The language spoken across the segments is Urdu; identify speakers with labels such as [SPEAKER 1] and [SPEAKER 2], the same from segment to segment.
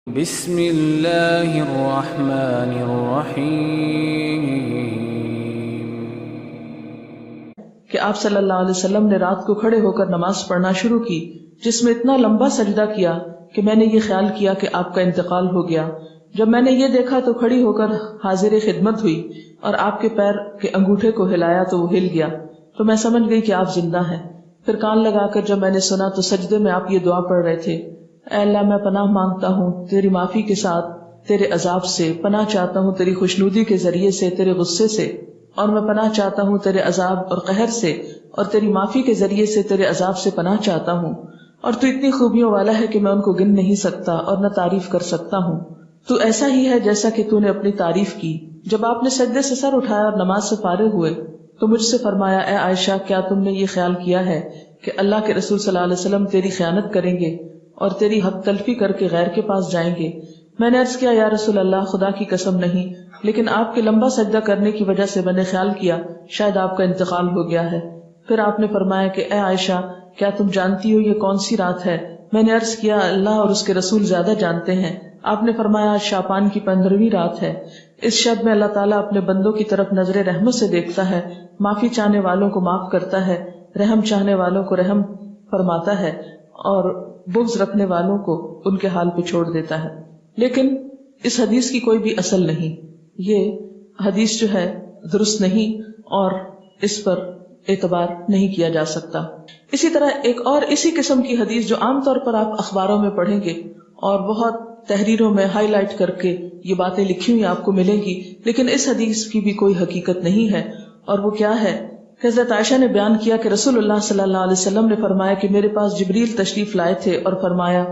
[SPEAKER 1] بسم اللہ الرحمن الرحیم
[SPEAKER 2] کہ آپ صلی اللہ علیہ وسلم نے رات کو کھڑے ہو کر نماز پڑھنا شروع کی جس میں اتنا لمبا سجدہ کیا کہ میں نے یہ خیال کیا کہ آپ کا انتقال ہو گیا. جب میں نے یہ دیکھا تو کھڑی ہو کر حاضر خدمت ہوئی اور آپ کے پیر کے انگوٹھے کو ہلایا تو وہ ہل گیا تو میں سمجھ گئی کہ آپ زندہ ہیں. پھر کان لگا کر جب میں نے سنا تو سجدے میں آپ یہ دعا پڑھ رہے تھے: اے اللہ میں پناہ مانگتا ہوں تیری معافی کے ساتھ تیرے عذاب سے، پناہ چاہتا ہوں تیری خوشنودی کے ذریعے سے تیرے غصے سے، اور میں پناہ چاہتا ہوں تیرے عذاب اور قہر سے، اور تیری معافی کے ذریعے سے تیرے عذاب سے پناہ چاہتا ہوں. اور تو اتنی خوبیوں والا ہے کہ میں ان کو گن نہیں سکتا اور نہ تعریف کر سکتا ہوں. تو ایسا ہی ہے جیسا کہ تو نے اپنی تعریف کی. جب آپ نے سجدے سے سر اٹھایا اور نماز سے فارغ ہوئے تو مجھ سے فرمایا: اے عائشہ، کیا تم نے یہ خیال کیا ہے کہ اللہ کے رسول صلی اللہ علیہ وسلم تیری خیانت کریں گے اور تیری حق تلفی کر کے غیر کے پاس جائیں گے؟ میں نے عرض کیا: یا رسول اللہ، خدا کی قسم نہیں، لیکن آپ کے لمبا سجدہ کرنے کی وجہ سے میں نے خیال کیا شاید آپ کا انتقال ہو گیا ہے. پھر آپ نے فرمایا کہ اے عائشہ، کیا تم جانتی ہو یہ کون سی رات ہے؟ میں نے عرض کیا: اللہ اور اس کے رسول زیادہ جانتے ہیں. آپ نے فرمایا: آج شعبان کی 15ویں رات ہے. اس شب میں اللہ تعالیٰ اپنے بندوں کی طرف نظر رحمت سے دیکھتا ہے، معافی چاہنے والوں کو معاف کرتا ہے، رحم چاہنے والوں کو رحم فرماتا ہے، اور بغض رکھنے والوں کو ان کے حال پہ چھوڑ دیتا ہے. لیکن اس حدیث کی کوئی بھی اصل نہیں. یہ حدیث جو ہے درست نہیں اور اس پر اعتبار نہیں کیا جا سکتا. اسی طرح ایک اور اسی قسم کی حدیث جو عام طور پر آپ اخباروں میں پڑھیں گے اور بہت تحریروں میں ہائی لائٹ کر کے یہ باتیں لکھی ہوئی آپ کو ملیں گی، لیکن اس حدیث کی بھی کوئی حقیقت نہیں ہے. اور وہ کیا ہے؟ حضرت عائشہ نے بیان کیا کہ رسول اللہ صلی اللہ علیہ وسلم نے فرمایا کہ میرے پاس جبریل تشریف لائے تھے اور فرمایا: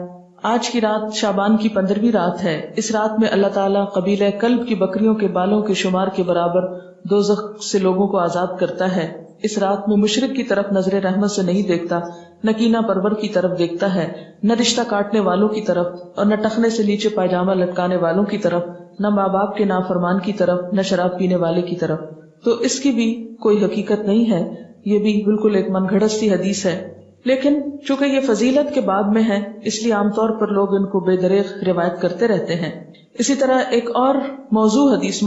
[SPEAKER 2] آج کی رات شعبان کی 15ویں رات ہے. اس رات میں اللہ تعالیٰ قبیلہ کلب کی بکریوں کے بالوں کے شمار کے برابر دوزخ سے لوگوں کو آزاد کرتا ہے. اس رات میں مشرک کی طرف نظر رحمت سے نہیں دیکھتا، نہ کینہ پرور کی طرف دیکھتا ہے، نہ رشتہ کاٹنے والوں کی طرف، اور نہ ٹخنے سے نیچے پائجامہ لٹکانے والوں کی طرف، نہ ماں باپ کے نافرمان کی طرف، نہ شراب پینے والے کی طرف. تو اس کی بھی کوئی حقیقت نہیں ہے. یہ بھی بالکل ایک من گھڑت سی حدیث ہے. لیکن چونکہ یہ فضیلت کے باب میں ہے اس لیے عام طور پر لوگ ان کو بے دریغ روایت کرتے رہتے ہیں. اسی طرح ایک اور موضوع حدیث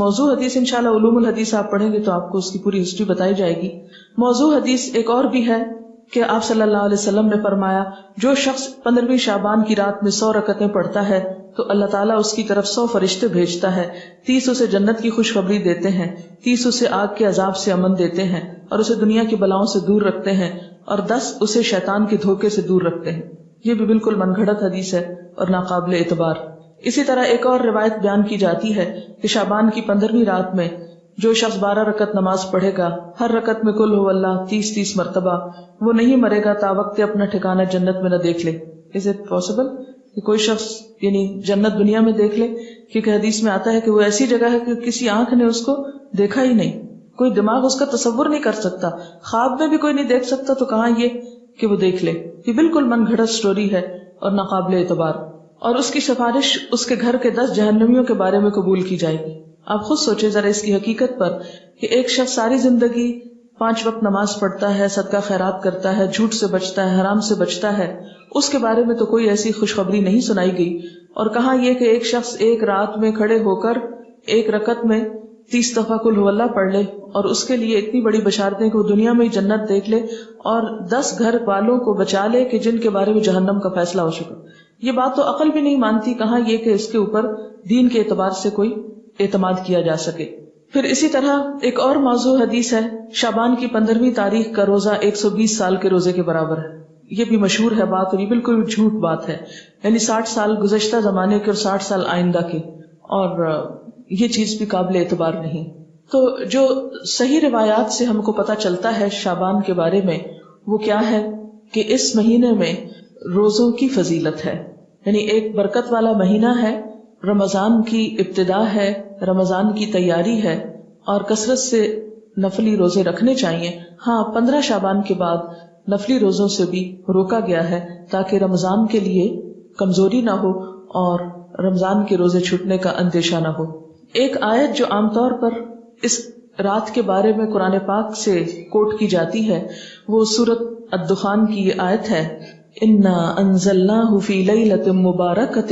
[SPEAKER 2] انشاءاللہ علوم الحدیث آپ پڑھیں گے تو آپ کو اس کی پوری ہسٹری بتائی جائے گی. موضوع حدیث ایک اور بھی ہے کہ آپ صلی اللہ علیہ وسلم نے فرمایا: جو شخص 15ویں شعبان کی رات میں 100 رکعتیں پڑھتا ہے تو اللہ تعالیٰ اس کی طرف 100 فرشتے بھیجتا ہے. 30 اسے جنت کی خوشخبری دیتے ہیں، 30 اسے آگ کے عذاب سے امن دیتے ہیں اور اسے دنیا کی بلاؤں سے دور رکھتے ہیں، اور 10 اسے شیطان کے دھوکے سے دور رکھتے ہیں. یہ بھی بالکل من گھڑت حدیث ہے اور ناقابل اعتبار. اسی طرح ایک اور روایت بیان کی جاتی ہے کہ شعبان کی 15ویں رات میں جو شخص 12 رکعت نماز پڑھے گا، ہر رکعت میں قل هو اللہ 30 مرتبہ، وہ نہیں مرے گا تا وقت اپنا ٹھکانہ جنت میں نہ دیکھ لے. Is it possible کہ کوئی شخص یعنی جنت دنیا میں دیکھ لے؟ کیونکہ حدیث میں آتا ہے کہ وہ ایسی جگہ ہے کہ کسی آنکھ نے اس کو دیکھا ہی نہیں، کوئی دماغ اس کا تصور نہیں کر سکتا، خواب میں بھی کوئی نہیں دیکھ سکتا، تو کہاں یہ کہ وہ دیکھ لے. یہ بالکل من گھڑت سٹوری ہے اور ناقابل اعتبار. اور اس کی سفارش اس کے گھر کے 10 جہنمیوں کے بارے میں قبول کی جائے گی. آپ خود سوچیں ذرا اس کی حقیقت پر کہ ایک شخص ساری زندگی 5 وقت نماز پڑھتا ہے، صدقہ خیرات کرتا ہے، جھوٹ سے بچتا ہے، حرام سے بچتا ہے، اس کے بارے میں تو کوئی ایسی خوشخبری نہیں سنائی گئی. اور کہاں یہ کہ ایک شخص ایک رات میں کھڑے ہو کر ایک رکعت میں 30 دفعہ قل هو اللہ پڑھ لے اور اس کے لیے اتنی بڑی بشارتیں کہ وہ دنیا میں ہی جنت دیکھ لے اور 10 گھر والوں کو بچا لے کہ جن کے بارے میں جہنم کا فیصلہ ہو چکا. یہ بات تو عقل بھی نہیں مانتی، کہاں یہ کہ اس کے اوپر دین کے اعتبار سے کوئی اعتماد کیا جا سکے. پھر اسی طرح ایک اور موضوع حدیث ہے: شعبان کی 15ویں تاریخ کا روزہ 120 سال کے روزے کے برابر ہے. یہ بھی مشہور ہے بات اور یہ بالکل جھوٹ بات ہے. یعنی 60 سال گزشتہ زمانے کے اور 60 سال آئندہ کے، اور یہ چیز بھی قابل اعتبار نہیں. تو جو صحیح روایات سے ہم کو پتہ چلتا ہے شعبان کے بارے میں وہ کیا ہے کہ اس مہینے میں روزوں کی فضیلت ہے. یعنی ایک برکت والا مہینہ ہے، رمضان کی ابتدا ہے، رمضان کی تیاری ہے، اور کثرت سے نفلی روزے رکھنے چاہیے. ہاں، 15 شعبان کے بعد نفلی روزوں سے بھی روکا گیا ہے تاکہ رمضان کے لیے کمزوری نہ ہو اور رمضان کے روزے چھوٹنے کا اندیشہ نہ ہو. ایک آیت جو عام طور پر اس رات کے بارے میں قرآن پاک سے کوٹ کی جاتی ہے وہ سورۃ الدخان کی یہ آیت ہے: اِنَّا أَنزَلْنَاهُ فِي لَيْلَةٍ مُبَارَكَةٍ